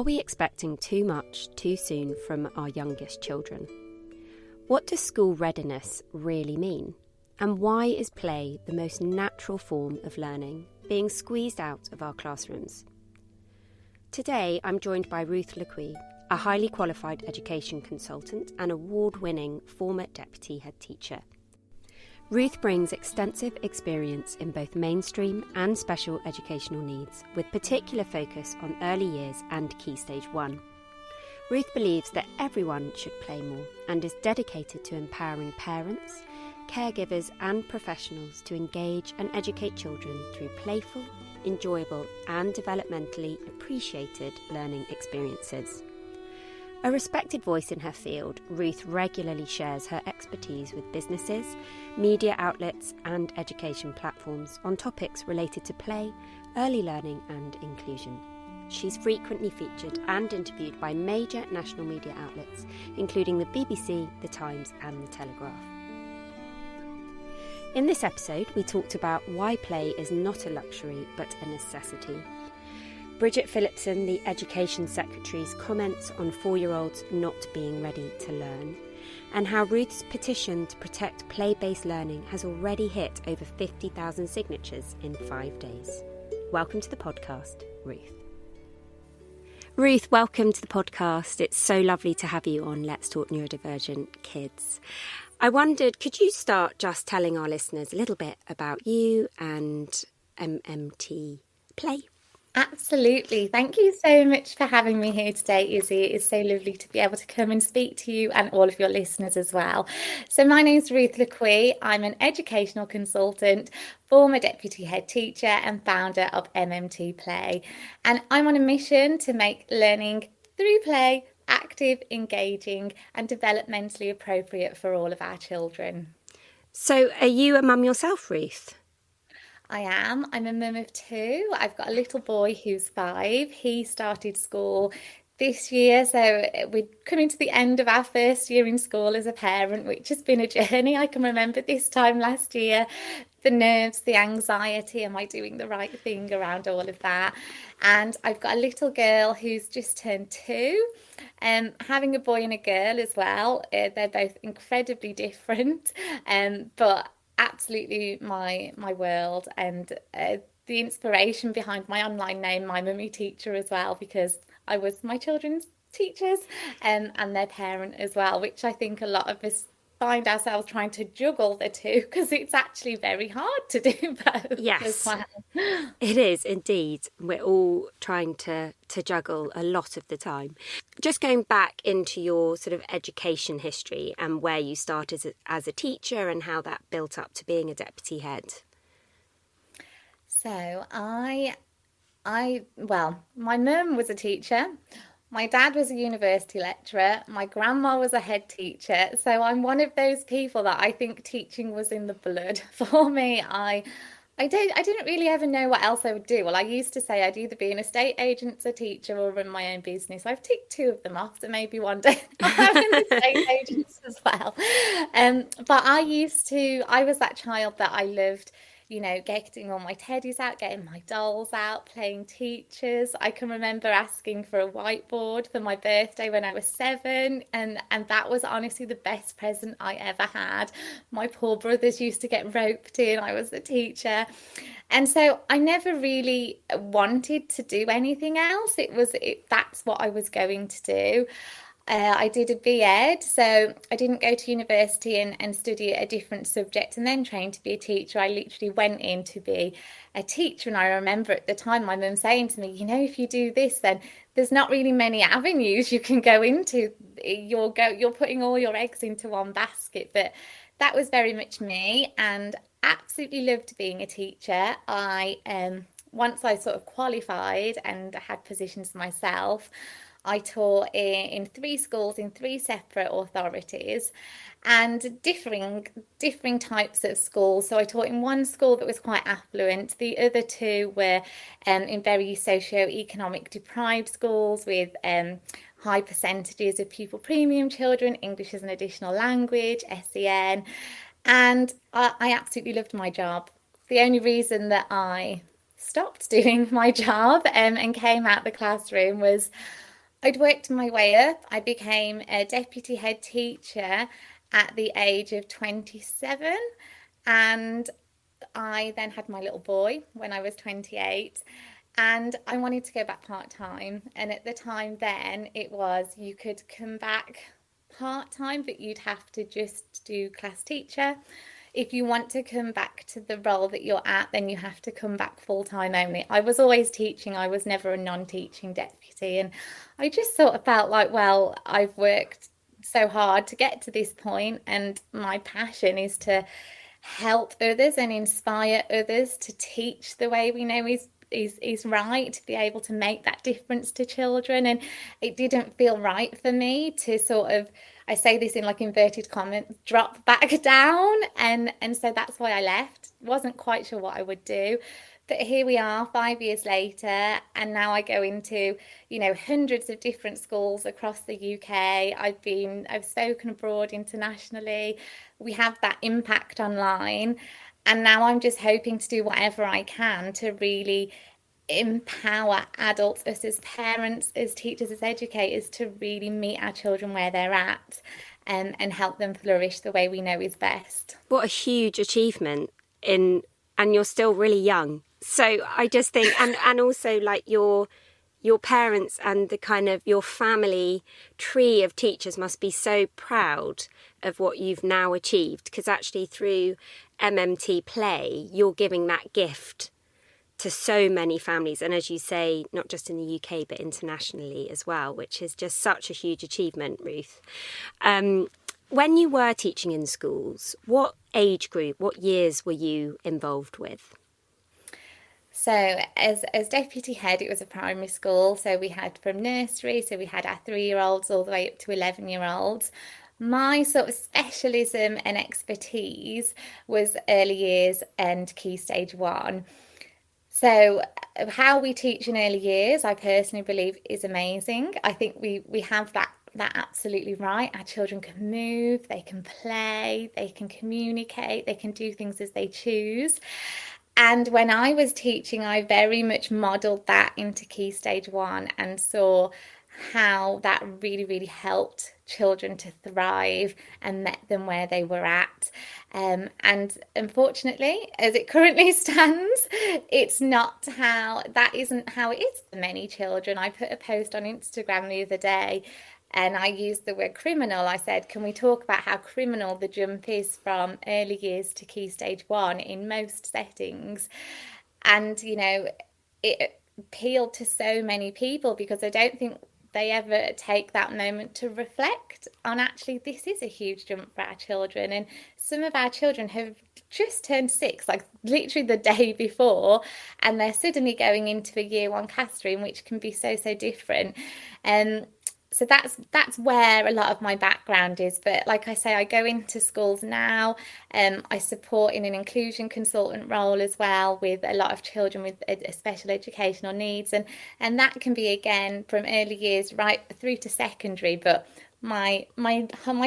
Are we expecting too much too soon from our youngest children? What does school readiness really mean? And why is play the most natural form of learning being squeezed out of our classrooms? Today I'm joined by Ruth Lue-Quee, a highly qualified education consultant and award-winning former Deputy Headteacher. Ruth brings extensive experience in both mainstream and special educational needs, with particular focus on early years and Key Stage 1. Ruth believes that everyone should play more and is dedicated to empowering parents, caregivers and professionals to engage and educate children through playful, enjoyable and developmentally appreciated learning experiences. A respected voice in her field, Ruth regularly shares her expertise with businesses, media outlets and education platforms on topics related to play, early learning and inclusion. She's frequently featured and interviewed by major national media outlets, including the BBC, The Times and The Telegraph. In this episode, we talked about why play is not a luxury but a necessity. Bridget Phillipson, the Education Secretary's comments on 4-year-olds not being ready to learn, and how Ruth's petition to protect play-based learning has already hit over 50,000 signatures in 5 days. Welcome to the podcast, Ruth. Ruth, welcome to the podcast. It's so lovely to have you on Let's Talk Neurodivergent Kids. I wondered, could you start just telling our listeners a little bit about you and MMT Play? Absolutely. Thank you so much for having me here today, Izzy. It is so lovely to be able to come and speak to you and all of your listeners as well. So my name's Ruth Lue-Quee. I'm an educational consultant, former Deputy Headteacher and founder of MMT Play. And I'm on a mission to make learning through play active, engaging and developmentally appropriate for all of our children. So are you a mum yourself, Ruth? I am. I'm a mum of 2. I've got a little boy who's 5. He started school this year, so we're coming to the end of our first year in school as a parent, which has been a journey. I can remember this time last year, the nerves, the anxiety, am I doing the right thing around all of that? And I've got a little girl who's just turned 2, having a boy and a girl as well. They're both incredibly different, but absolutely my world and the inspiration behind my online name, My Mummy Teacher, as well, because I was my children's teachers and their parent as well, which I think a lot of us find ourselves trying to juggle the two, because it's actually very hard to do both. Yes, it is indeed. We're all trying to juggle a lot of the time. Just going back into your sort of education history and where you started as a teacher and how that built up to being a deputy head. So well, my mum was a teacher. My dad was a university lecturer. My grandma was a head teacher. So I'm one of those people that I think teaching was in the blood for me. I didn't really ever know what else I would do. Well, I used to say I'd either be an estate agent as a teacher or run my own business. I've ticked 2 of them off, so maybe one day I'll have an estate agent as well. But I was that child that I loved, getting all my teddies out, getting my dolls out, playing teachers. I can remember asking for a whiteboard for my birthday when I was 7, and that was honestly the best present I ever had. My poor brothers used to get roped in. I was the teacher. And so I never really wanted to do anything else. That's what I was going to do. I did a BEd, so I didn't go to university and study a different subject and then train to be a teacher. I literally went in to be a teacher. And I remember at the time my mum saying to me, if you do this, then there's not really many avenues you can go into. You're putting all your eggs into one basket. But that was very much me, and absolutely loved being a teacher. Once I sort of qualified and had positions myself, I taught in 3 schools in 3 separate authorities and differing types of schools. So I taught in one school that was quite affluent. The other 2 were in very socio-economic deprived schools with high percentages of pupil premium children, English as an additional language, SEN. And I absolutely loved my job. The only reason that I stopped doing my job and came out the classroom was I'd worked my way up. I became a deputy head teacher at the age of 27, and I then had my little boy when I was 28, and I wanted to go back part-time. And at the time then, it was you could come back part-time, but you'd have to just do class teacher. If you want to come back to the role that you're at, then you have to come back full-time only. I was always teaching. I was never a non-teaching deputy. And I just sort of felt like, well, I've worked so hard to get to this point, and my passion is to help others and inspire others to teach the way we know is right, to be able to make that difference to children. And it didn't feel right for me to sort of, I say this in like inverted commas, drop back down. And so that's why I left. Wasn't quite sure what I would do. But here we are 5 years later, and now I go into, hundreds of different schools across the UK. I've spoken abroad internationally. We have that impact online. And now I'm just hoping to do whatever I can to really empower adults, us as parents, as teachers, as educators, to really meet our children where they're at, and help them flourish the way we know is best. What a huge achievement, and you're still really young. So I just think, and also like your parents and the kind of your family tree of teachers must be so proud of what you've now achieved, because actually through MMT Play, you're giving that gift to so many families. And as you say, not just in the UK, but internationally as well, which is just such a huge achievement, Ruth. When you were teaching in schools, what age group, what years were you involved with? So as deputy head, it was a primary school. So we had from nursery, so we had our 3-year-olds all the way up to 11-year-olds. My sort of specialism and expertise was early years and Key Stage 1. So how we teach in early years, I personally believe, is amazing. I think we have that absolutely right. Our children can move, they can play, they can communicate, they can do things as they choose. And when I was teaching, I very much modelled that into Key Stage 1 and saw how that really, really helped children to thrive and met them where they were at. And unfortunately, as it currently stands, that isn't how it is for many children. I put a post on Instagram the other day, and I used the word criminal. I said, can we talk about how criminal the jump is from early years to Key Stage 1 in most settings? And, it appealed to so many people because I don't think they ever take that moment to reflect on actually this is a huge jump for our children. And some of our children have just turned 6, like literally the day before, and they're suddenly going into a year 1 classroom, which can be so different. So that's where a lot of my background is. But like I say, I go into schools now. I support in an inclusion consultant role as well with a lot of children with special educational needs. And that can be, again, from early years right through to secondary. But my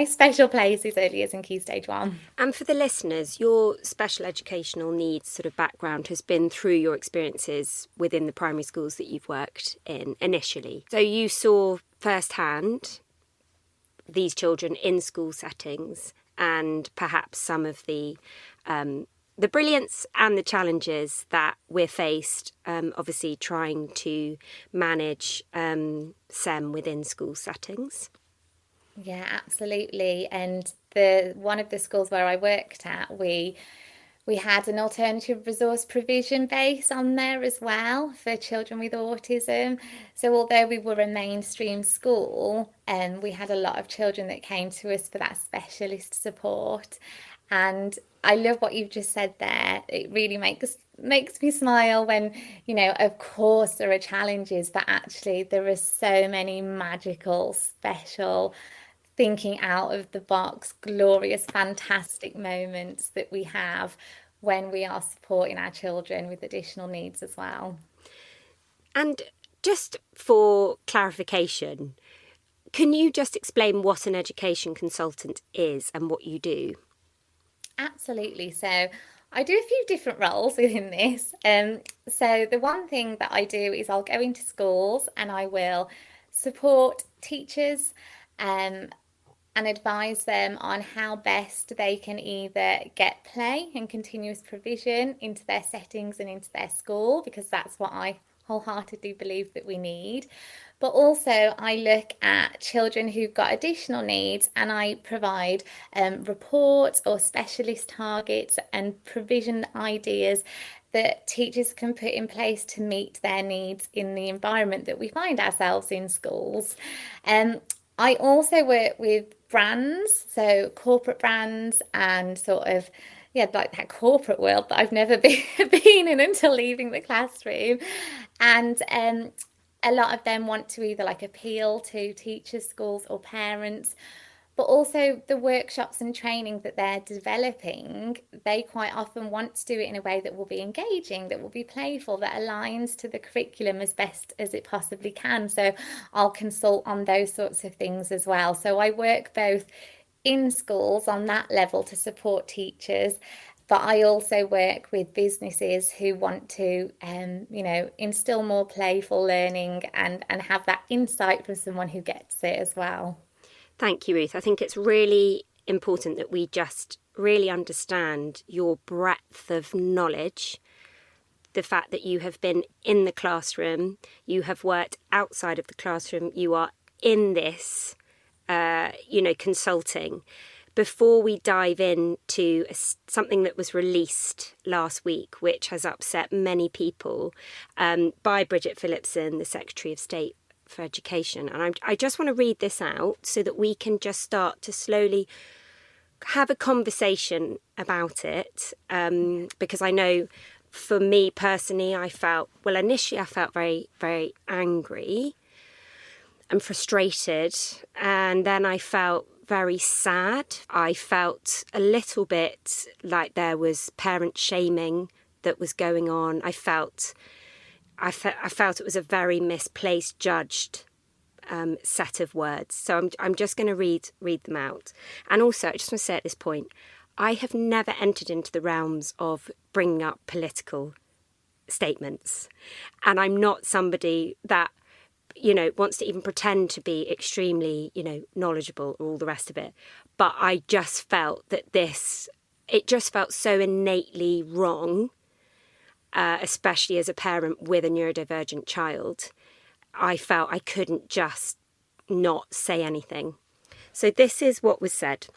special place is early years and Key Stage 1. And for the listeners, your special educational needs sort of background has been through your experiences within the primary schools that you've worked in initially. So you saw firsthand these children in school settings, and perhaps some of the brilliance and the challenges that we're faced, obviously trying to manage SEM within school settings. Yeah, absolutely. And one of the schools where I worked at, we had an alternative resource provision base on there as well for children with autism. So although we were a mainstream school, we had a lot of children that came to us for that specialist support. And I love what you've just said there. It really makes me smile when, of course there are challenges, but actually there are so many magical, special, thinking out of the box, glorious, fantastic moments that we have when we are supporting our children with additional needs as well. And just for clarification, can you just explain what an education consultant is and what you do? Absolutely. So I do a few different roles within this. So the one thing that I do is I'll go into schools and I will support teachers and advise them on how best they can either get play and continuous provision into their settings and into their school, because that's what I wholeheartedly believe that we need. But also I look at children who've got additional needs, and I provide reports or specialist targets and provision ideas that teachers can put in place to meet their needs in the environment that we find ourselves in schools. I also work with brands, so corporate brands and sort of, yeah, like that corporate world that I've never been in until leaving the classroom. And a lot of them want to either like appeal to teachers, schools or parents, but also the workshops and training that they're developing, they quite often want to do it in a way that will be engaging, that will be playful, that aligns to the curriculum as best as it possibly can. So I'll consult on those sorts of things as well. So I work both in schools on that level to support teachers, but I also work with businesses who want to, instill more playful learning and have that insight from someone who gets it as well. Thank you, Ruth. I think it's really important that we just really understand your breadth of knowledge, the fact that you have been in the classroom, you have worked outside of the classroom, you are in this, consulting. Before we dive into something that was released last week, which has upset many people, by Bridget Phillipson, the Secretary of State for Education. And I just want to read this out so that we can just start to slowly have a conversation about it. Because I know for me personally, initially I felt very, very angry and frustrated. And then I felt very sad. I felt a little bit like there was parent shaming that was going on. I felt it was a very misplaced, judged set of words. So I'm just going to read them out. And also, I just want to say at this point, I have never entered into the realms of bringing up political statements. And I'm not somebody that, wants to even pretend to be extremely, knowledgeable or all the rest of it. But I just felt that it just felt so innately wrong. Especially as a parent with a neurodivergent child, I felt I couldn't just not say anything. So this is what was said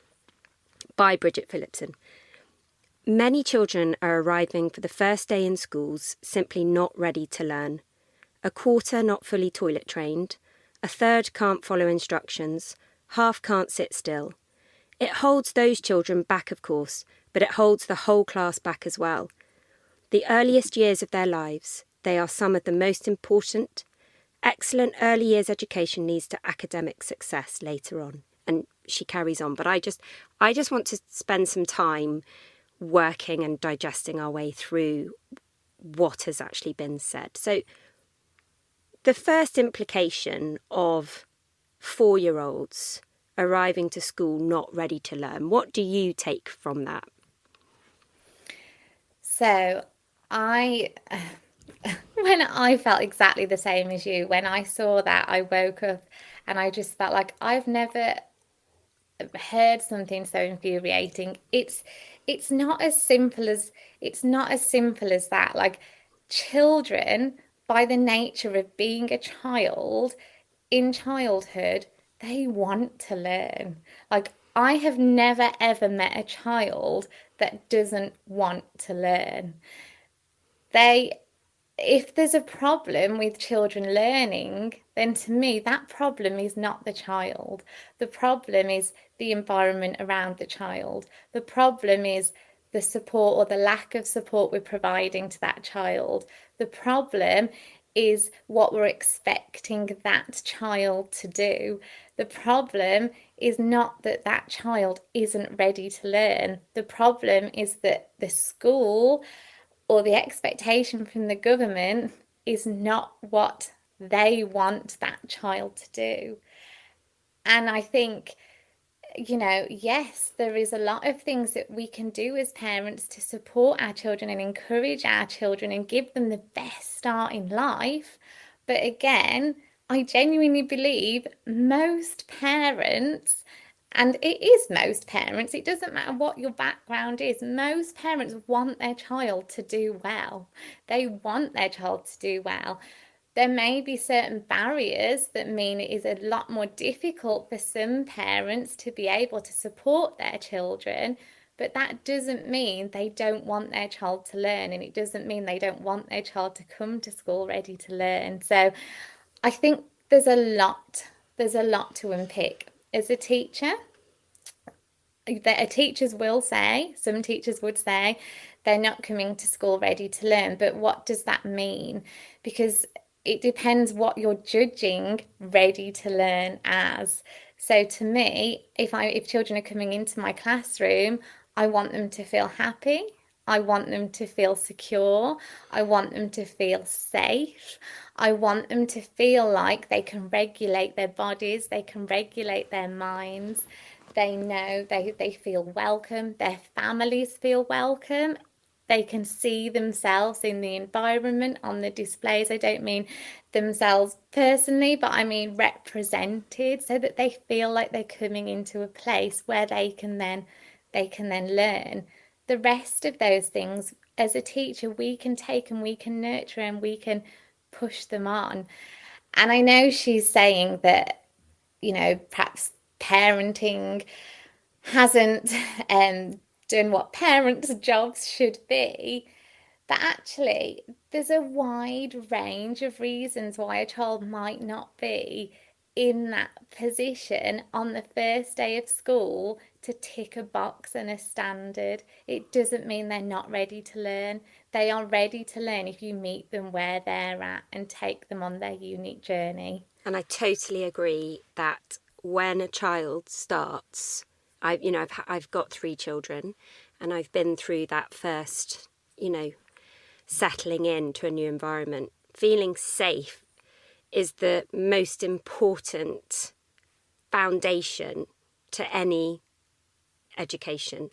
by Bridget Phillipson. Many children are arriving for the first day in schools simply not ready to learn. A quarter not fully toilet trained. A third can't follow instructions. Half can't sit still. It holds those children back, of course, but it holds the whole class back as well. The earliest years of their lives, they are some of the most important. Excellent early years education leads to academic success later on. And she carries on. But I just want to spend some time working and digesting our way through what has actually been said. So the first implication of 4-year-olds arriving to school not ready to learn, what do you take from that? So when I felt exactly the same as you, when I saw that, I woke up and I just felt like I've never heard something so infuriating. It's not as simple as that. Like, children, by the nature of being a child, in childhood, they want to learn. Like, I have never ever met a child that doesn't want to learn. If there's a problem with children learning, then to me, that problem is not the child. The problem is the environment around the child. The problem is the support or the lack of support we're providing to that child. The problem is what we're expecting that child to do. The problem is not that that child isn't ready to learn. The problem is that the school or the expectation from the government is not what they want that child to do. And I think, yes, there is a lot of things that we can do as parents to support our children and encourage our children and give them the best start in life. But again, I genuinely believe most parents, and it is most parents, it doesn't matter what your background is, most parents want their child to do well. They want their child to do well. There may be certain barriers that mean it is a lot more difficult for some parents to be able to support their children, but that doesn't mean they don't want their child to learn, and it doesn't mean they don't want their child to come to school ready to learn. So I think there's a lot to unpick. As a teacher, teachers will say, some teachers would say, they're not coming to school ready to learn. But what does that mean? Because it depends what you're judging ready to learn as. So to me, if children are coming into my classroom, I want them to feel happy. I want them to feel secure. I want them to feel safe. I want them to feel like they can regulate their bodies, they can regulate their minds. They know they feel welcome, their families feel welcome. They can see themselves in the environment on the displays. I don't mean themselves personally, but I mean represented, so that they feel like they're coming into a place where they can then learn. The rest of those things, as a teacher, we can take and we can nurture and we can push them on. And I know she's saying that, perhaps parenting hasn't done what parents' jobs should be. But actually, there's a wide range of reasons why a child might not be in that position on the first day of school to tick a box and a standard. It doesn't mean they're not ready to learn. They are ready to learn if you meet them where they're at and take them on their unique journey. And I totally agree that when a child starts, I've got 3 children, and I've been through that first, settling into a new environment. Feeling safe is the most important foundation to any education.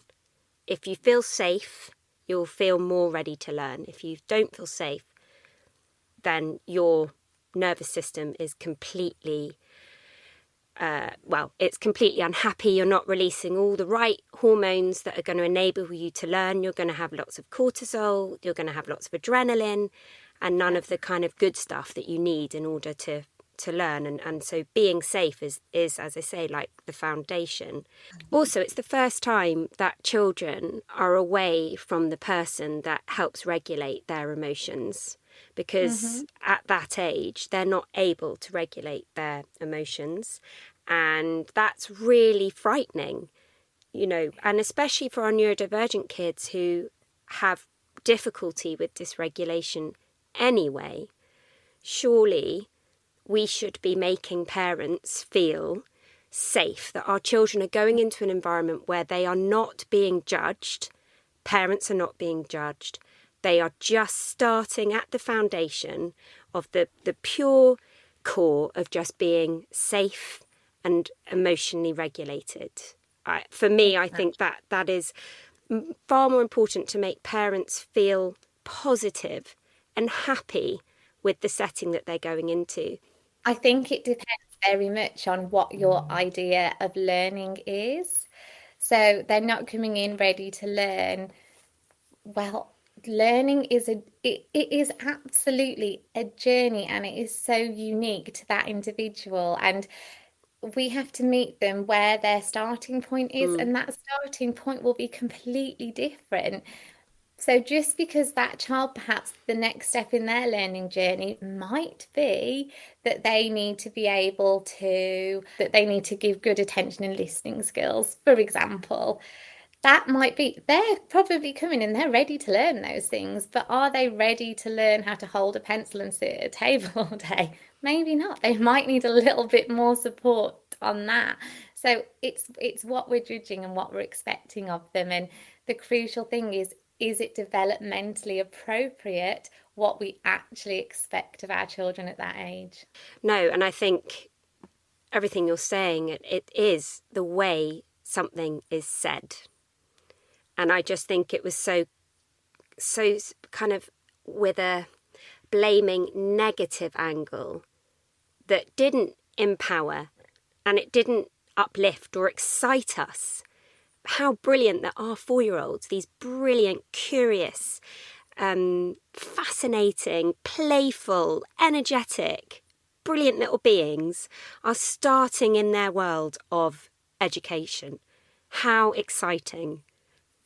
If you feel safe, you'll feel more ready to learn. If you don't feel safe, then your nervous system is completely it's completely unhappy. You're not releasing all the right hormones that are going to enable you to learn. You're going to have lots of cortisol, you're going to have lots of adrenaline, and none of the kind of good stuff that you need in order to learn. And so being safe is, as I say, like the foundation. Also, it's the first time that children are away from the person that helps regulate their emotions, because at that age, they're not able to regulate their emotions. And that's really frightening, and especially for our neurodivergent kids who have difficulty with dysregulation anyway. Surely we should be making parents feel safe, that our children are going into an environment where they are not being judged. Parents are not being judged. They are just starting at the foundation of the pure core of just being safe and emotionally regulated. For me, I think that is far more important to make parents feel positive and happy with the setting that they're going into. I think it depends very much on what your idea of learning is. So they're not coming in ready to learn. Well, learning is it is absolutely a journey, and it is so unique to that individual, and we have to meet them where their starting point is, and that starting point will be completely different. So just because that child, perhaps the next step in their learning journey might be that they need to give good attention and listening skills, for example. That might be, they're probably coming and they're ready to learn those things, but are they ready to learn how to hold a pencil and sit at a table all day? Maybe not. They might need a little bit more support on that. So it's what we're judging and what we're expecting of them. And the crucial thing is it developmentally appropriate what we actually expect of our children at that age? No, and I think everything you're saying, it is the way something is said. And I just think it was so kind of with a blaming negative angle that didn't empower and it didn't uplift or excite us. How brilliant that our 4-year-olds, these brilliant, curious, fascinating, playful, energetic, brilliant little beings are starting in their world of education. How exciting,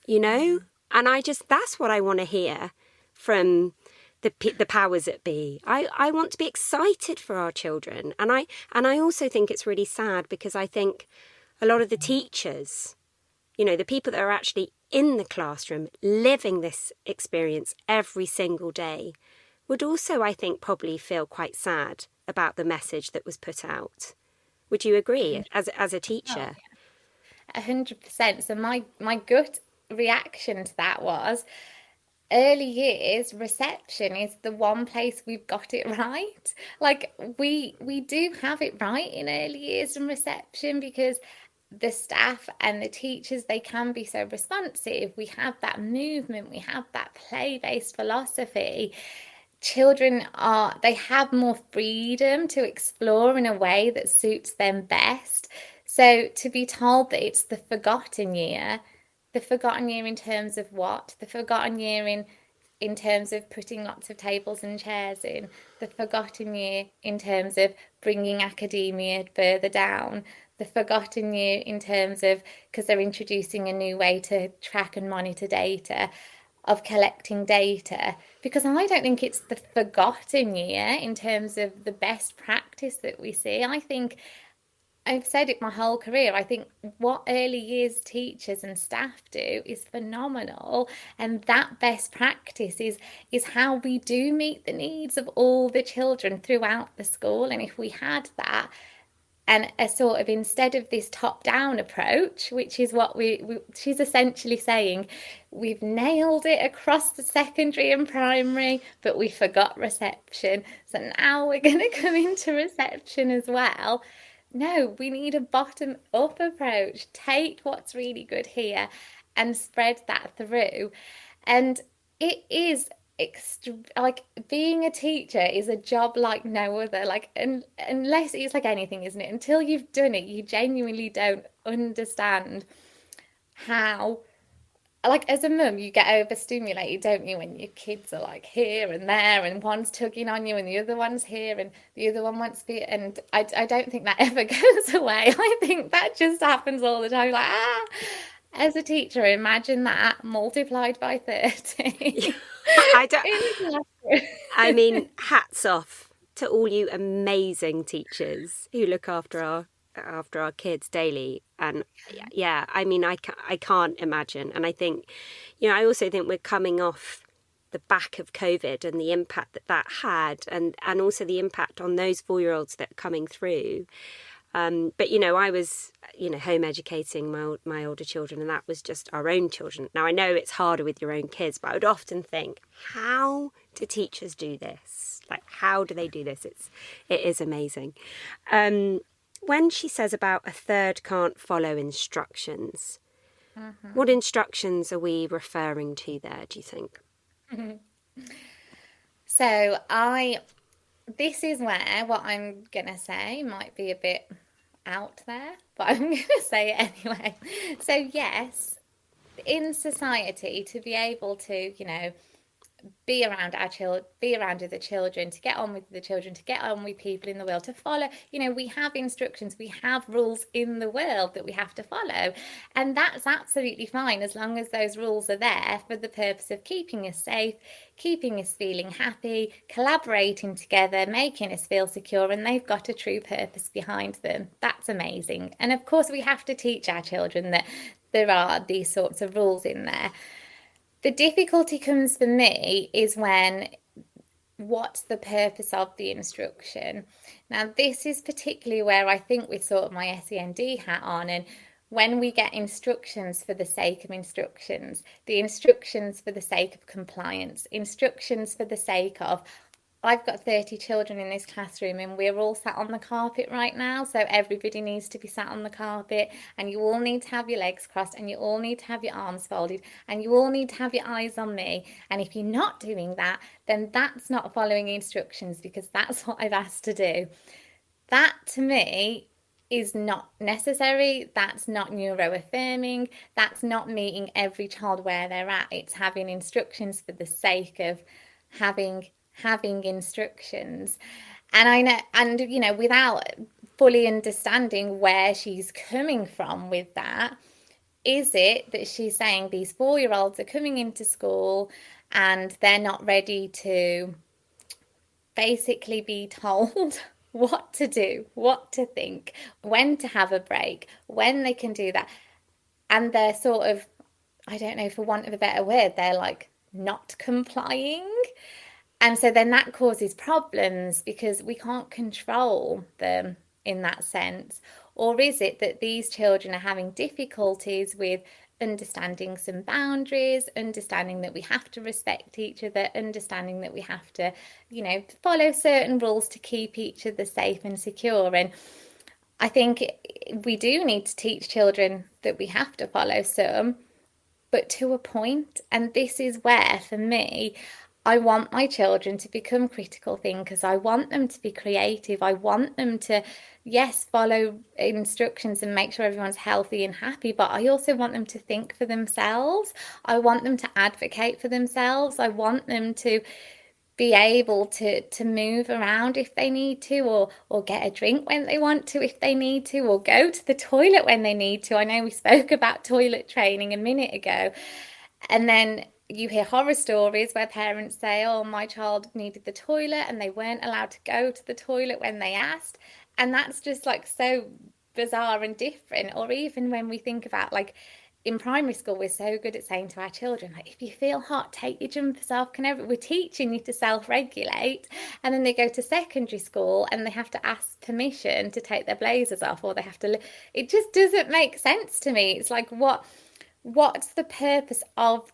you know? And that's what I want to hear from the powers that be. I want to be excited for our children. And I also think it's really sad because I think a lot of the teachers, you know, the people that are actually in the classroom living this experience every single day would also, I think, probably feel quite sad about the message that was put out. Would you agree as a teacher? 100%. So my gut reaction to that was early years reception is the one place we've got it right. Like we do have it right in early years and reception because the staff and the teachers, they can be so responsive. We have that movement, we have that play-based philosophy. Children they have more freedom to explore in a way that suits them best. So to be told that it's the forgotten year in terms of what? The forgotten year in terms of putting lots of tables and chairs in, the forgotten year in terms of bringing academia further down, the forgotten year in terms of, because they're introducing a new way to track and monitor data, of collecting data, because I don't think it's the forgotten year in terms of the best practice that we see. I think I've said it my whole career. I think what early years teachers and staff do is phenomenal. And that best practice is how we do meet the needs of all the children throughout the school. And if we had that, and a sort of, instead of this top-down approach, which is what she's essentially saying, we've nailed it across the secondary and primary, but we forgot reception. So now we're going to come into reception as well. No, we need a bottom-up approach. Take what's really good here and spread that through. And it is like being a teacher is a job like no other. Like, unless it's like anything, isn't it? Until you've done it, you genuinely don't understand how. Like, as a mum, you get overstimulated, don't you, when your kids are like here and there, and one's tugging on you and the other one's here and the other one wants to be, and I don't think that ever goes away. I think that just happens all the time. Like, as a teacher, imagine that multiplied by 30. I mean, hats off to all you amazing teachers who look after our kids daily. And yeah, I mean, I can't imagine. And I think, you know, I also think we're coming off the back of COVID and the impact that had, and also the impact on those 4-year-olds that are coming through. But, you know, I was, you know, home educating my older children, and that was just our own children. Now, I know it's harder with your own kids, but I would often think, how do teachers do this? Like, how do they do this? It is amazing. When she says about a third can't follow instructions, what instructions are we referring to there, do you think? So this is where what I'm going to say might be a bit out there, but I'm going to say it anyway. So yes, in society, to be able to, you know, be around our children, be around other children, to get on with the children, to get on with people in the world, to follow, you know, we have instructions, we have rules in the world that we have to follow. And that's absolutely fine as long as those rules are there for the purpose of keeping us safe, keeping us feeling happy, collaborating together, making us feel secure, and they've got a true purpose behind them. That's amazing. And of course, we have to teach our children that there are these sorts of rules in there. The difficulty comes for me is when, what's the purpose of the instruction? Now, this is particularly where I think with sort of my SEND hat on, and when we get instructions for the sake of instructions, the instructions for the sake of compliance, instructions for the sake of, I've got 30 children in this classroom and we're all sat on the carpet right now, so everybody needs to be sat on the carpet, and you all need to have your legs crossed, and you all need to have your arms folded, and you all need to have your eyes on me. And if you're not doing that, then that's not following instructions, because that's what I've asked to do. that to me is not necessary. That's not neuroaffirming. That's not meeting every child where they're at. It's having instructions for the sake of having instructions. And I know, and you know, without fully understanding where she's coming from with that, is it that she's saying these 4-year-olds are coming into school and they're not ready to basically be told what to do, what to think, when to have a break, when they can do that. And they're sort of, I don't know, for want of a better word, they're like not complying. And so then that causes problems because we can't control them in that sense. Or is it that these children are having difficulties with understanding some boundaries, understanding that we have to respect each other, understanding that we have to, you know, follow certain rules to keep each other safe and secure. And I think we do need to teach children that we have to follow some, but to a point. And this is where, for me, I want my children to become critical thinkers. I want them to be creative. I want them to, yes, follow instructions and make sure everyone's healthy and happy, but I also want them to think for themselves. I want them to advocate for themselves. I want them to be able to move around if they need to, or get a drink when they want to if they need to, or go to the toilet when they need to. I know we spoke about toilet training a minute ago. And then you hear horror stories where parents say, oh, my child needed the toilet and they weren't allowed to go to the toilet when they asked. And that's just like so bizarre and different. Or even when we think about, like, in primary school, we're so good at saying to our children, like, if you feel hot, take your jumpers off. We're teaching you to self-regulate. And then they go to secondary school and they have to ask permission to take their blazers off, or they have to. It just doesn't make sense to me. It's like, what's the purpose of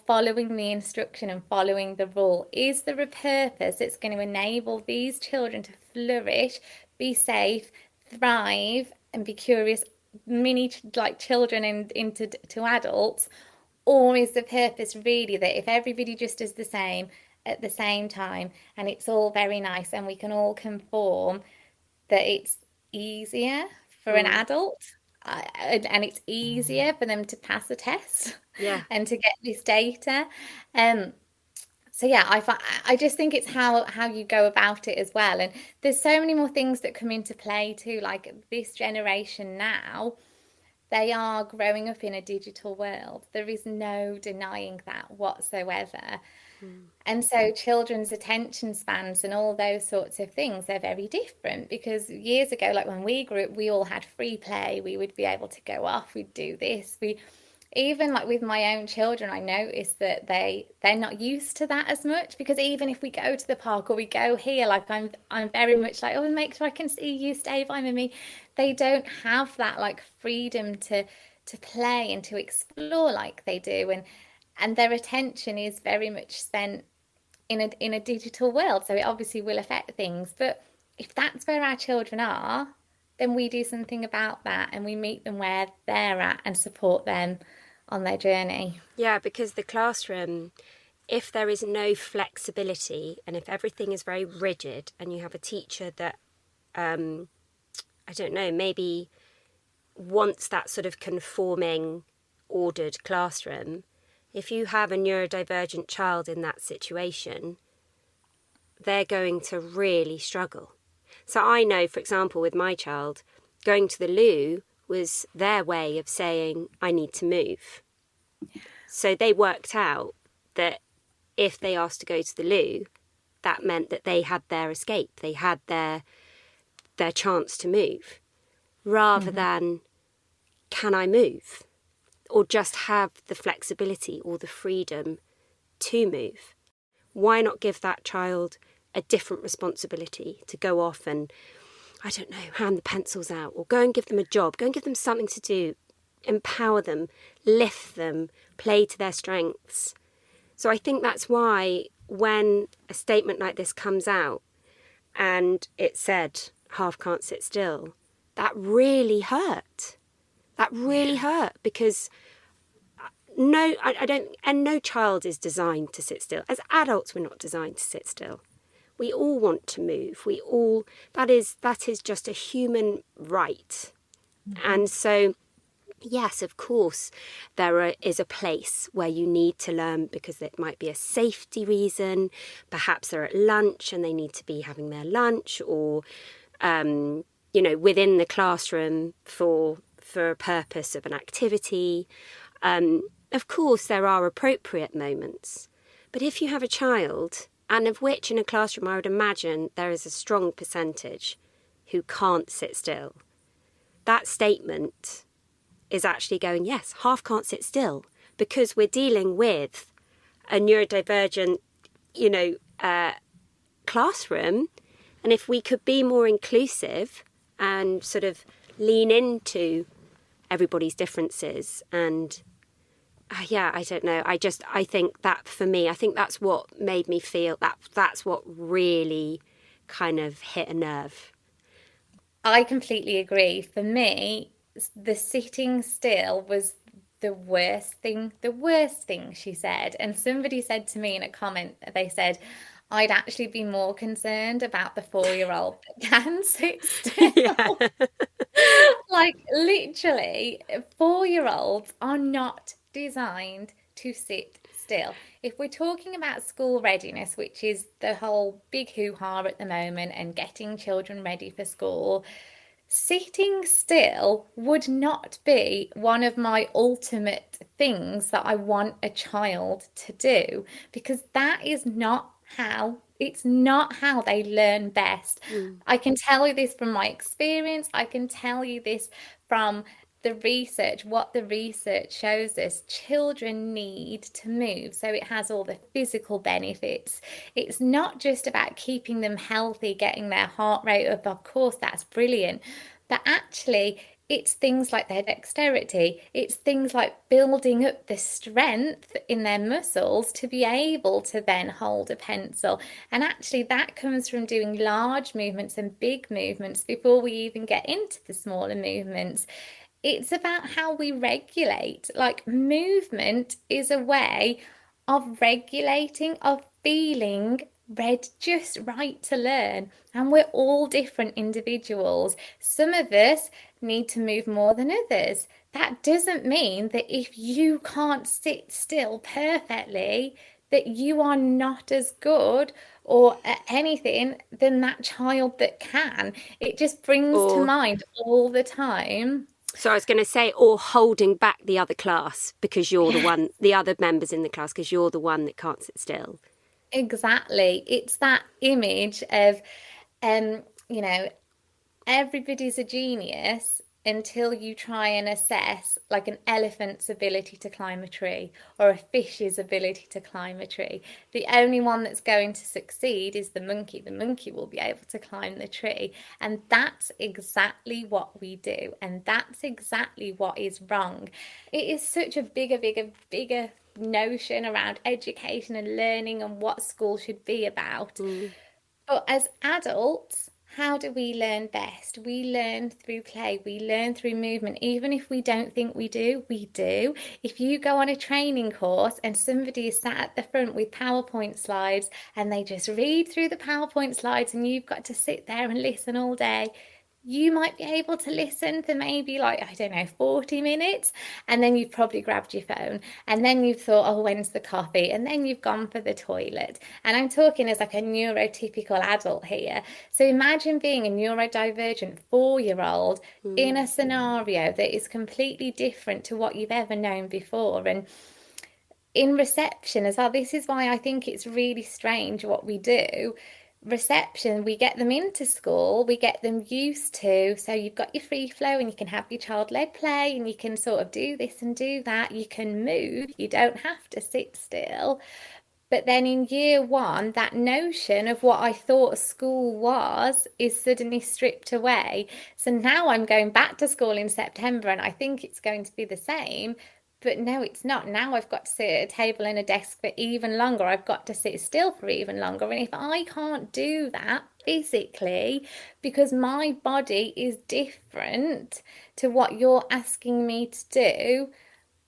following the instruction and following the rule? Is there a purpose that's going to enable these children to flourish, be safe, thrive, and be curious, mini like children into adults? Or is the purpose really that if everybody just does the same at the same time and it's all very nice and we can all conform, that it's easier for an adult? And it's easier for them to pass a test, and to get this data. So yeah, I just think it's how you go about it as well. And there's so many more things that come into play too. Like this generation now, they are growing up in a digital world. There is no denying that whatsoever. And so children's attention spans and all those sorts of things, they're very different, because years ago, like when we grew up, we all had free play. We would be able to go off, we'd do this. Even like with my own children, I noticed that they're not used to that as much, because even if we go to the park or we go here, like I'm very much like, oh, make sure I can see you, stay by me. They don't have that like freedom to play and to explore like they do. And their attention is very much spent in a digital world. So it obviously will affect things. But if that's where our children are, then we do something about that and we meet them where they're at and support them on their journey. Yeah, because the classroom, if there is no flexibility and if everything is very rigid and you have a teacher that, I don't know, maybe wants that sort of conforming, ordered classroom, if you have a neurodivergent child in that situation, they're going to really struggle. So I know, for example, with my child, going to the loo was their way of saying, I need to move. So they worked out that if they asked to go to the loo, that meant that they had their escape. They had their chance to move, rather than, can I move? Or just have the flexibility or the freedom to move. Why not give that child a different responsibility to go off and, I don't know, hand the pencils out, or go and give them a job, go and give them something to do, empower them, lift them, play to their strengths. So I think that's why when a statement like this comes out and it said, half can't sit still, that really hurt. That really hurt, because no child is designed to sit still. As adults, we're not designed to sit still. We all want to move. That is just a human right. And so, yes, of course, is a place where you need to learn because it might be a safety reason. Perhaps they're at lunch and they need to be having their lunch, or, within the classroom for a purpose of an activity. Of course, there are appropriate moments. But if you have a child, and of which in a classroom I would imagine there is a strong percentage who can't sit still, that statement is actually going, yes, half can't sit still, because we're dealing with a neurodivergent, classroom. And if we could be more inclusive and sort of lean into everybody's differences and I don't know. I think that for me, I think that's what made me feel that's what really kind of hit a nerve. I completely agree. For me, the sitting still was the worst thing she said. And somebody said to me in a comment, they said, I'd actually be more concerned about the 4-year-old that can sit still. Yeah. Like literally, 4-year-olds are not designed to sit still. If we're talking about school readiness, which is the whole big hoo-ha at the moment and getting children ready for school, sitting still would not be one of my ultimate things that I want a child to do, because that is not how they learn best. I can tell you this from my experience. I can tell you this from the research, what the research shows us. Children need to move, so it has all the physical benefits. It's not just about keeping them healthy, getting their heart rate up. Of course, that's brilliant. But actually, it's things like their dexterity. It's things like building up the strength in their muscles to be able to then hold a pencil. And actually, that comes from doing large movements and big movements before we even get into the smaller movements. It's about how we regulate. Like, movement is a way of regulating, of feeling just right to learn. And we're all different individuals. Some of us need to move more than others. That doesn't mean that if you can't sit still perfectly, that you are not as good or at anything than that child that can. It just brings to mind all the time. So I was going to say, or holding back the other class because you're the one, the other members in the class, because you're the one that can't sit still. Exactly. It's that image of, everybody's a genius until you try and assess like an elephant's ability to climb a tree or a fish's ability to climb a tree. The only one that's going to succeed is the monkey. The monkey will be able to climb the tree. And that's exactly what we do. And that's exactly what is wrong. It is such a bigger notion around education and learning and what school should be about. But as adults, how do we learn best? We learn through play. We learn through movement. Even if we don't think we do, we do. If you go on a training course and somebody is sat at the front with PowerPoint slides and they just read through the PowerPoint slides and you've got to sit there and listen all day, you might be able to listen for maybe 40 minutes, and then you've probably grabbed your phone, and then you've thought, oh, when's the coffee? And then you've gone for the toilet. And I'm talking as like a neurotypical adult here. So imagine being a neurodivergent 4-year-old in a scenario that is completely different to what you've ever known before. And in reception as well, this is why I think it's really strange what we do. Reception, we get them into school, we get them used to, so you've got your free flow and you can have your child-led play and you can sort of do this and do that, you can move, you don't have to sit still. But then in year 1, that notion of what I thought school was is suddenly stripped away. So now I'm going back to school in September and I think it's going to be the same. But no, it's not. Now I've got to sit at a table and a desk for even longer. I've got to sit still for even longer. And if I can't do that physically because my body is different to what you're asking me to do,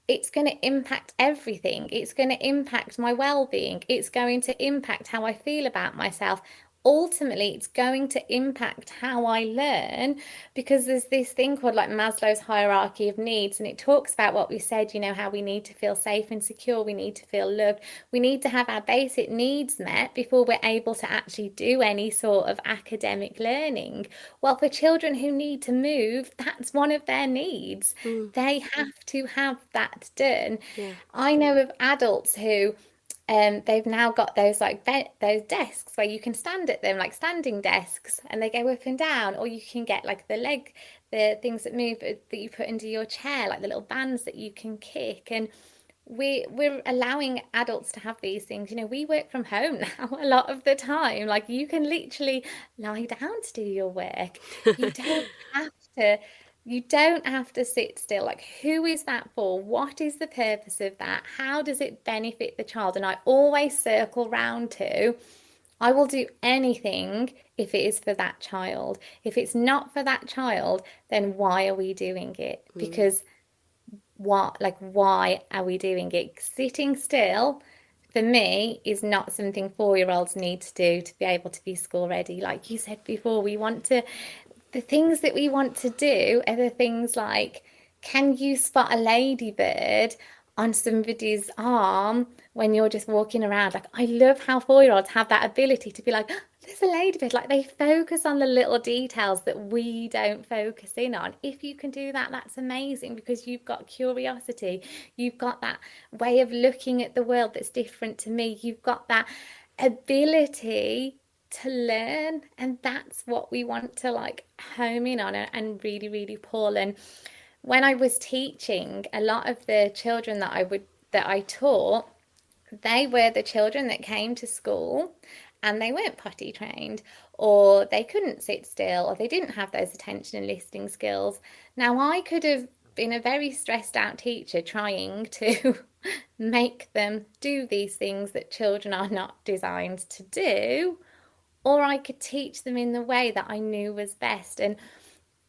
it's going to impact everything. It's going to impact my well-being. It's going to impact how I feel about myself. ultimately it's going to impact how I learn, because there's this thing called like Maslow's hierarchy of needs, and it talks about what we said, you know, how we need to feel safe and secure, we need to feel loved, we need to have our basic needs met before we're able to actually do any sort of academic learning. Well, for children who need to move, that's one of their needs. They have to have that done. Yeah. I know of adults who they've now got those like those desks where you can stand at them, like standing desks, and they go up and down. Or you can get like the things that move that you put into your chair, like the little bands that you can kick. And we're allowing adults to have these things. You know, we work from home now a lot of the time. Like you can literally lie down to do your work. You don't have to. You don't have to sit still. Like, who is that for? What is the purpose of that? How does it benefit the child? And I always circle round to, I will do anything if it is for that child. If it's not for that child, then why are we doing it? Because why are we doing it? Sitting still, for me, is not something 4-year-olds need to do to be able to be school ready. Like you said before, the things that we want to do are the things like, can you spot a ladybird on somebody's arm when you're just walking around? Like, I love how 4-year-olds have that ability to be like, oh, there's a ladybird. Like, they focus on the little details that we don't focus in on. If you can do that, that's amazing, because you've got curiosity. You've got that way of looking at the world that's different to me. You've got that ability to learn, and that's what we want to like home in on and really, really pull. And when I was teaching, a lot of the children that I taught, they were the children that came to school and they weren't potty trained, or they couldn't sit still, or they didn't have those attention and listening skills. Now, I could have been a very stressed out teacher trying to make them do these things that children are not designed to do, or I could teach them in the way that I knew was best. And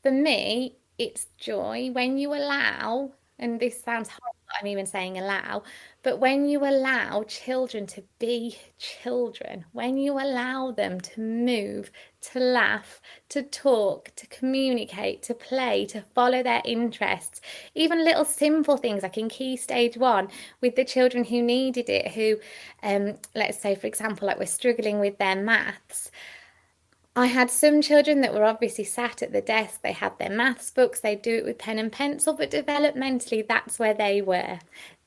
for me, it's joy when you allow, and this sounds horrible, I'm even saying allow, but when you allow children to be children, when you allow them to move, to laugh, to talk, to communicate, to play, to follow their interests, even little simple things like in Key Stage 1 with the children who needed it, who, let's say, for example, like we're struggling with their maths. I had some children that were obviously sat at the desk, they had their maths books, they'd do it with pen and pencil, but developmentally that's where they were.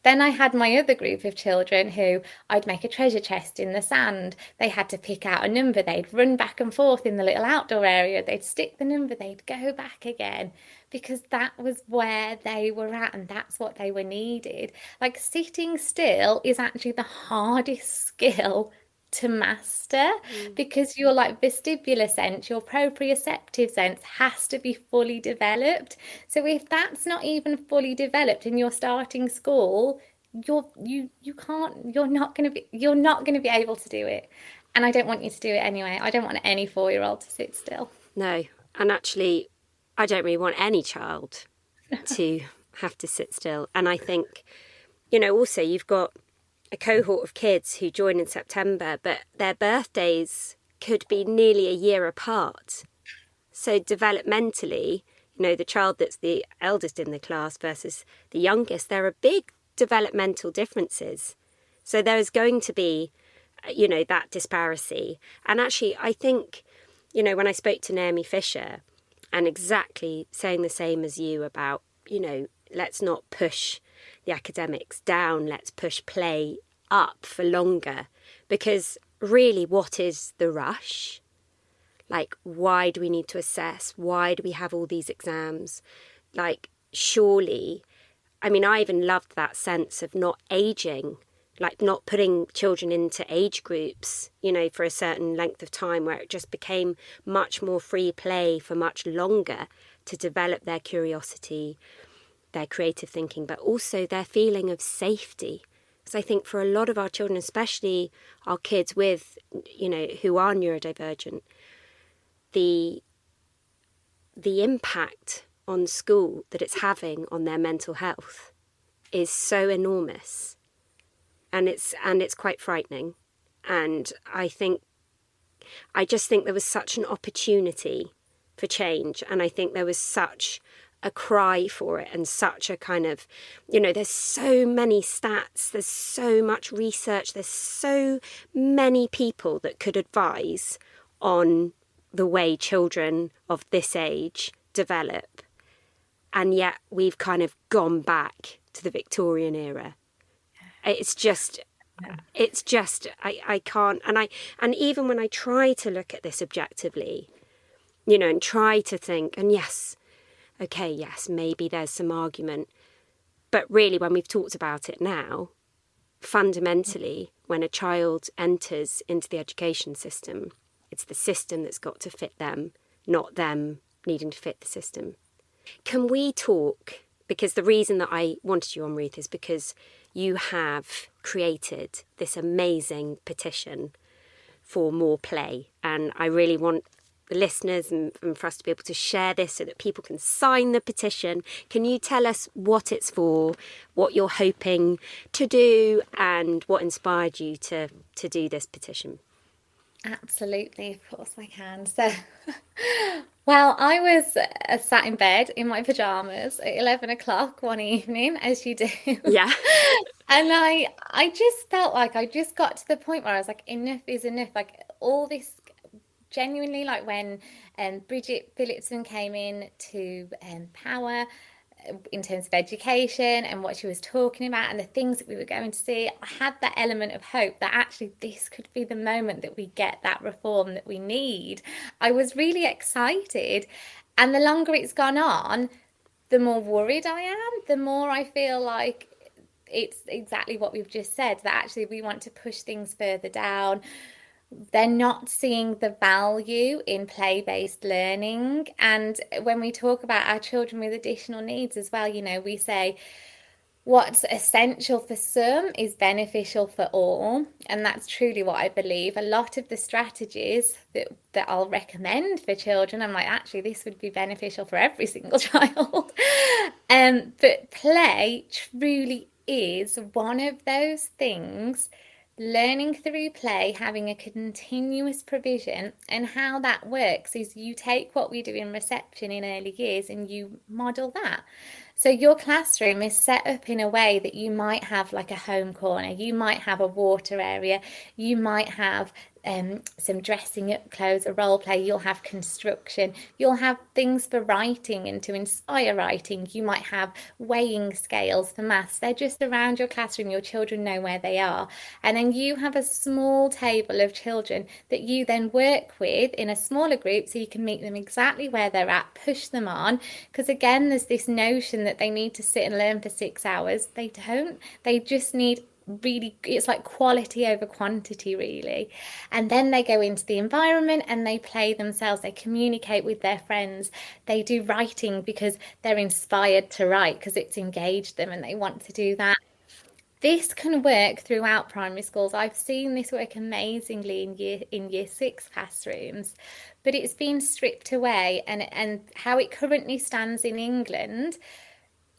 Then I had my other group of children who I'd make a treasure chest in the sand. They had to pick out a number, they'd run back and forth in the little outdoor area, they'd stick the number, they'd go back again, because that was where they were at and that's what they were needed. Like, sitting still is actually the hardest skill to master, because your like vestibular sense, your proprioceptive sense has to be fully developed. So if that's not even fully developed in your starting school, you're not going to be able to do it. And I don't want you to do it anyway. I don't want any 4-year-old to sit still. No, and actually I don't really want any child to have to sit still. And I think, you know, also you've got a cohort of kids who join in September, but their birthdays could be nearly a year apart. So developmentally, you know, the child that's the eldest in the class versus the youngest, there are big developmental differences. So there is going to be, you know, that disparity. And actually, I think, you know, when I spoke to Naomi Fisher, and exactly saying the same as you about, you know, let's not push the academics down, let's push play up for longer, because really, what is the rush? Like, why do we need to assess? Why do we have all these exams? Like, surely, I mean, I even loved that sense of not aging, like not putting children into age groups, you know, for a certain length of time, where it just became much more free play for much longer to develop their curiosity, their creative thinking, but also their feeling of safety. Because I think for a lot of our children, especially our kids with, you know, who are neurodivergent, the impact on school that it's having on their mental health is so enormous, and it's quite frightening. And I think I just think there was such an opportunity for change, and I think there was such a cry for it, and such a kind of, there's so many stats, there's so much research, there's so many people that could advise on the way children of this age develop, and yet we've kind of gone back to the Victorian era. It's just I can't, and even when I try to look at this objectively, and try to think, and yes, maybe there's some argument, but really when we've talked about it now, fundamentally, when a child enters into the education system, it's the system that's got to fit them, not them needing to fit the system. Can we talk, because the reason that I wanted you on, Ruth, is because you have created this amazing petition for more play. And I really want the listeners and for us to be able to share this so that people can sign the petition. Can you tell us what it's for, what you're hoping to do, and what inspired you to do this petition? Absolutely, of course I can. So, well, I was sat in bed in my pajamas at 11 o'clock one evening, as you do. Yeah. And I just felt like I just got to the point where I was like, enough is enough. Like all this, genuinely, like when Bridget Phillipson came in to power, in terms of education and what she was talking about and the things that we were going to see, I had that element of hope that actually this could be the moment that we get that reform that we need. I was really excited, and the longer it's gone on, the more worried I am, the more I feel like it's exactly what we've just said, that actually we want to push things further down. They're not seeing the value in play-based learning. And when we talk about our children with additional needs as well, we say what's essential for some is beneficial for all. And that's truly what I believe. A lot of the strategies that I'll recommend for children, I'm like, actually, this would be beneficial for every single child. But play truly is one of those things. Learning through play, having a continuous provision, and how that works is you take what we do in reception in early years and you model that. So your classroom is set up in a way that you might have like a home corner, you might have a water area, you might have some dressing up clothes, a role play, you'll have construction, you'll have things for writing and to inspire writing, you might have weighing scales for maths. They're just around your classroom, your children know where they are. And then you have a small table of children that you then work with in a smaller group so you can meet them exactly where they're at, push them on, because again there's this notion that they need to sit and learn for 6 hours. They don't. They just need really, it's like quality over quantity, really. And then they go into the environment and they play themselves, they communicate with their friends, they do writing because they're inspired to write because it's engaged them and they want to do that. This can work throughout primary schools. I've seen this work amazingly in year 6 classrooms, but it's been stripped away. And how it currently stands in England,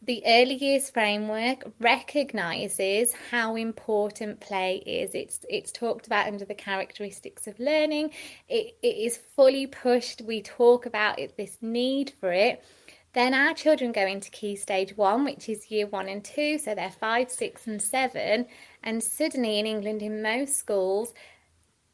the early years framework recognises how important play is. It's talked about under the characteristics of learning. It is fully pushed. We talk about it, this need for it. Then our children go into Key Stage 1, which is year 1 and 2, so they're 5, 6 and 7. And suddenly in England, in most schools,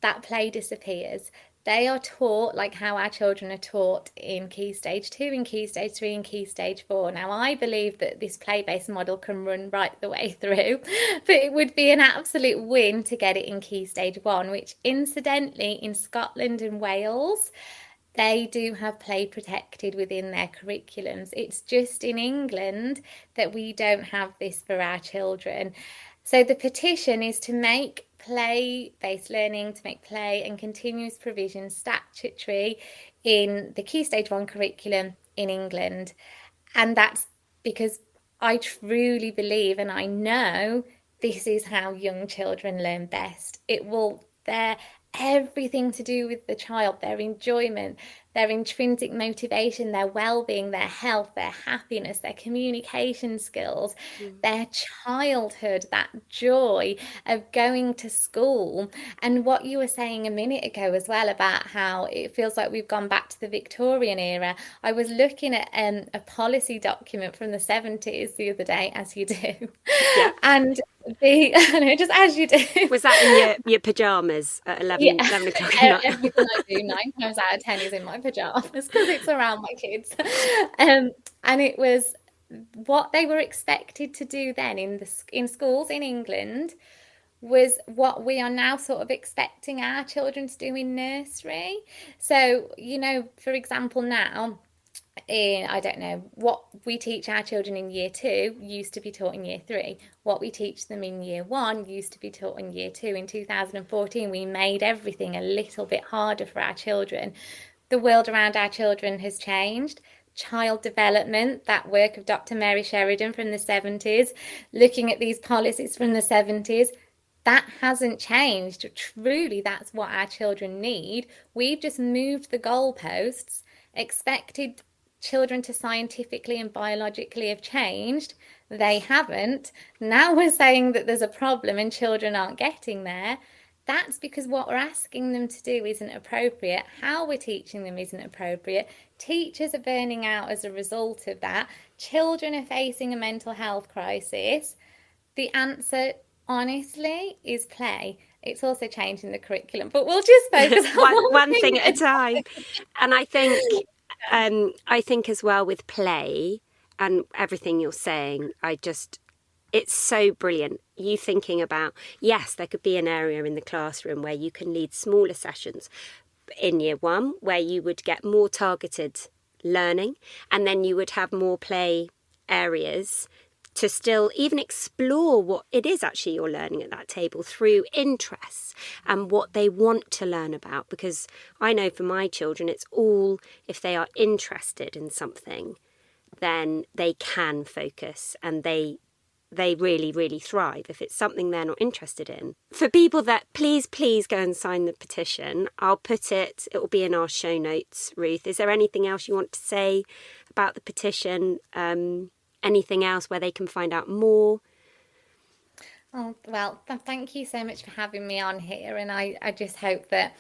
that play disappears. They are taught like how our children are taught in Key Stage 2, in Key Stage 3, and Key Stage 4. Now, I believe that this play-based model can run right the way through, but it would be an absolute win to get it in Key Stage 1, which incidentally in Scotland and Wales, they do have play protected within their curriculums. It's just in England that we don't have this for our children. So the petition is to make play-based learning, to make play and continuous provision statutory in the Key Stage 1 curriculum in England. And that's because I truly believe, and I know, this is how young children learn best. They're everything to do with the child, their enjoyment, their intrinsic motivation, their well-being, their health, their happiness, their communication skills, their childhood, that joy of going to school. And what you were saying a minute ago as well about how it feels like we've gone back to the Victorian era. I was looking at a policy document from the 70s the other day, as you do. Yeah. And just as you do. Was that in your pajamas at 11 o'clock at night? Everything I do 9 times out of 10 is in my pajamas because it's around my kids. And it was what they were expected to do then in schools in England was what we are now sort of expecting our children to do in nursery. So, for example, now, I don't know, what we teach our children in year 2 used to be taught in year 3. What we teach them in year 1 used to be taught in year 2. In 2014, we made everything a little bit harder for our children. The world around our children has changed. Child development, that work of Dr. Mary Sheridan from the 70s, looking at these policies from the 70s, that hasn't changed. Truly, that's what our children need. We've just moved the goalposts, expected children to scientifically and biologically have changed. They haven't. Now we're saying that there's a problem and children aren't getting there. That's because what we're asking them to do isn't appropriate. How we're teaching them isn't appropriate. Teachers are burning out as a result of that. Children are facing a mental health crisis. The answer, honestly, is play. It's also changing the curriculum, but we'll just focus on one thing at a time. And I think as well with play and everything you're saying, it's so brilliant. You thinking about, yes, there could be an area in the classroom where you can lead smaller sessions in year 1, where you would get more targeted learning, and then you would have more play areas to still even explore what it is actually you're learning at that table through interests and what they want to learn about. Because I know for my children, it's all, if they are interested in something, then they can focus and they really, really thrive. If it's something they're not interested in. For people that, please go and sign the petition. I'll put it will be in our show notes, Ruth. Is there anything else you want to say about the petition? Anything else where they can find out more? Oh, well, thank you so much for having me on here. And I just hope that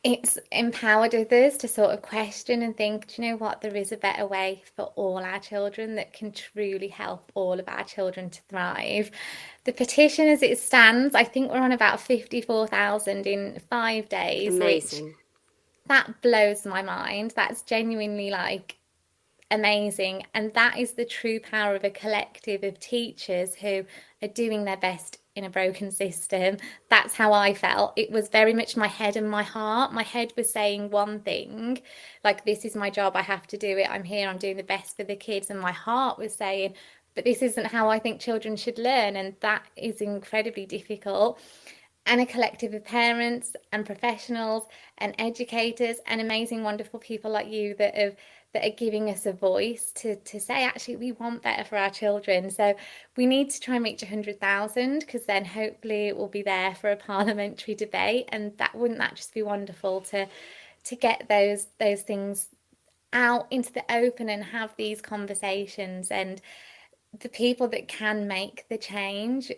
it's empowered others to sort of question and think, do you know what, there is a better way for all our children that can truly help all of our children to thrive. The petition as it stands, I think we're on about 54,000 in 5 days. Amazing. That blows my mind. That's genuinely amazing. And that is the true power of a collective of teachers who are doing their best in a broken system. That's how I felt. It was very much my head and my heart. My head was saying one thing, like, this is my job, I have to do it, I'm here, I'm doing the best for the kids. And my heart was saying, but this isn't how I think children should learn. And that is incredibly difficult. And a collective of parents and professionals and educators and amazing, wonderful people like you that are giving us a voice to say, actually, we want better for our children. So we need to try and reach 100,000, because then hopefully it will be there for a parliamentary debate. And wouldn't that just be wonderful to get those things out into the open and have these conversations. And the people that can make the change,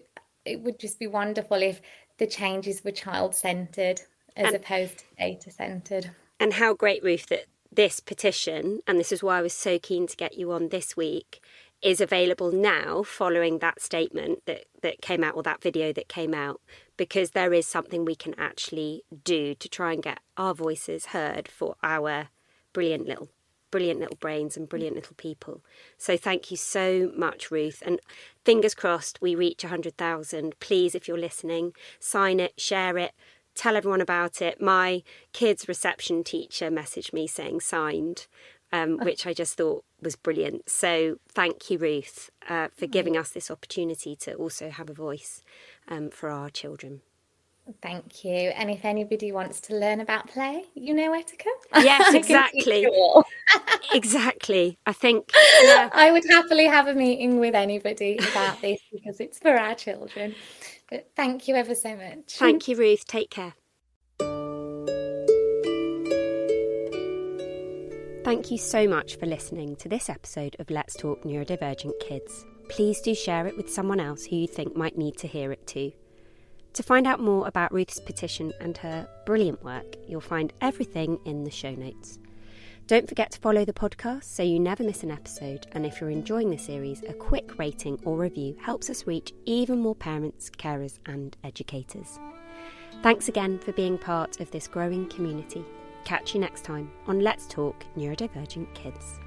it would just be wonderful if the changes were child-centred as opposed to data-centred. And how great, Ruth, that this petition, and this is why I was so keen to get you on this week, is available now following that statement that came out, or that video that came out, because there is something we can actually do to try and get our voices heard for our brilliant little brains and brilliant little people. So thank you so much, Ruth. And fingers crossed we reach 100,000. Please, if you're listening, sign it, share it, tell everyone about it. My kids' reception teacher messaged me saying signed, which I just thought was brilliant. So thank you, Ruth, for giving us this opportunity to also have a voice for our children. Thank you. And if anybody wants to learn about play, you know where to come. Yes, exactly. Exactly. I think I would happily have a meeting with anybody about this, because it's for our children. But thank you ever so much. Thank you, Ruth. Take care. Thank you so much for listening to this episode of Let's Talk Neurodivergent Kids. Please do share it with someone else who you think might need to hear it too. To find out more about Ruth's Petition and her brilliant work, you'll find everything in the show notes. Don't forget to follow the podcast so you never miss an episode, and if you're enjoying the series, a quick rating or review helps us reach even more parents, carers and educators. Thanks again for being part of this growing community. Catch you next time on Let's Talk Neurodivergent Kids.